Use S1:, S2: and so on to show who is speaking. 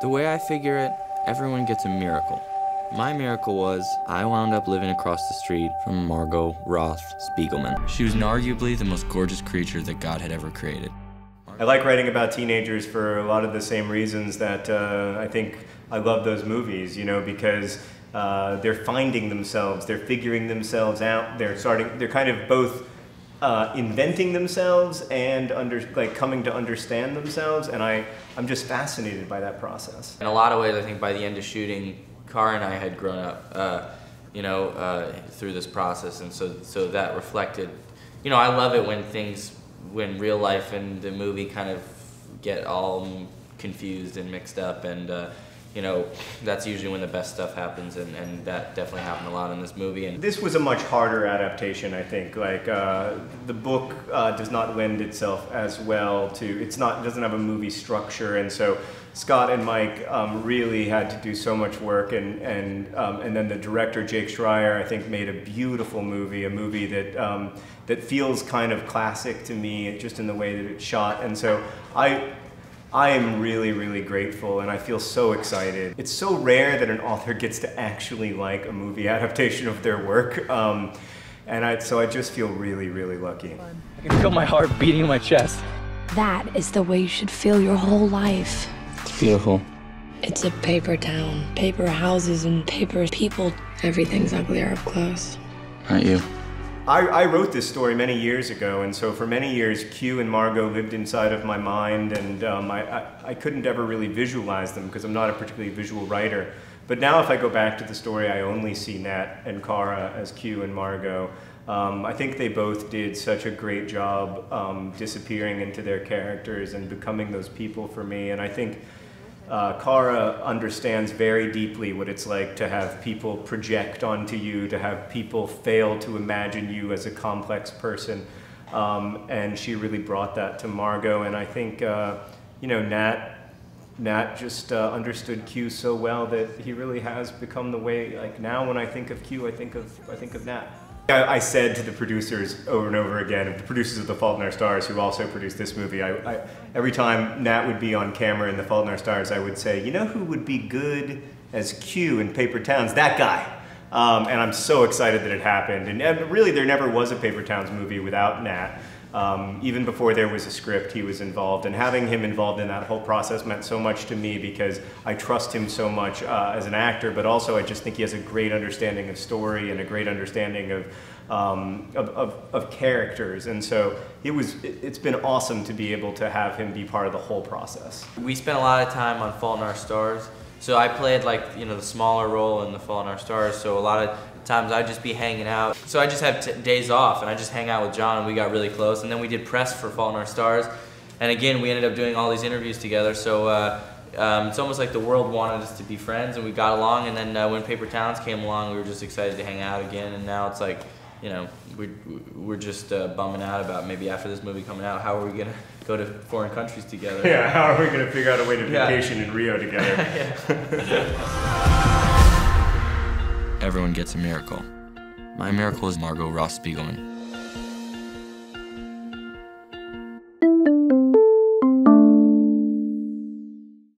S1: The way I figure it, everyone gets a miracle. My miracle was I wound up living across the street from Margot Roth Spiegelman. She was arguably the most gorgeous creature that God had ever created.
S2: I like writing about teenagers for a lot of the same reasons that I think I love those movies, you know, because they're finding themselves, they're figuring themselves out, they're kind of both inventing themselves and coming to understand themselves, and I'm just fascinated by that process.
S1: In a lot of ways, I think by the end of shooting, Cara and I had grown up, through this process, and so that reflected. You know, I love it when real life and the movie kind of get all confused and mixed up, and that's usually when the best stuff happens, and that definitely happened a lot in this movie. And
S2: this was a much harder adaptation, I think. The book does not lend itself as well to, it doesn't have a movie structure, and so Scott and Mike really had to do so much work, and then the director, Jake Schreier, I think made a beautiful movie, a movie that feels kind of classic to me, just in the way that it's shot, and so I am really, really grateful, and I feel so excited. It's so rare that an author gets to actually like a movie adaptation of their work, so I just feel really, really lucky.
S3: I can feel my heart beating in my chest.
S4: That is the way you should feel your whole life.
S1: it's beautiful.
S4: It's a paper town, paper houses and paper people. Everything's uglier up close.
S1: Aren't you?
S2: I wrote this story many years ago, and so for many years, Q and Margot lived inside of my mind, and I couldn't ever really visualize them because I'm not a particularly visual writer. But now if I go back to the story, I only see Nat and Cara as Q and Margot. I think they both did such a great job disappearing into their characters and becoming those people for me, and I think Cara understands very deeply what it's like to have people project onto you, to have people fail to imagine you as a complex person, and she really brought that to Margot. And I think Nat just understood Q so well that he really has become the way. Like now, when I think of Q, I think of Nat. I said to the producers over and over again, the producers of The Fault in Our Stars, who also produced this movie, every time Nat would be on camera in The Fault in Our Stars, I would say, you know who would be good as Q in Paper Towns? That guy. And I'm so excited that it happened. And really, there never was a Paper Towns movie without Nat. Even before there was a script, he was involved, and having him involved in that whole process meant so much to me because I trust him so much as an actor, but also I just think he has a great understanding of story and a great understanding of characters, and so it's been awesome to be able to have him be part of the whole process.
S1: We spent a lot of time on Fault in Our Stars, so I played the smaller role in The Fault in Our Stars, so a lot of times I'd just be hanging out. So I just have days off and I just hang out with John, and we got really close, and then we did press for Fault in Our Stars, and again we ended up doing all these interviews together, so it's almost like the world wanted us to be friends, and we got along, and then when Paper Towns came along, we were just excited to hang out again, and now it's like, we're just bumming out about maybe after this movie coming out, how are we gonna go to foreign countries together?
S2: Yeah, how are we gonna figure out a way to vacation in Rio together?
S1: Everyone gets a miracle. My miracle is Margot Roth Spiegelman.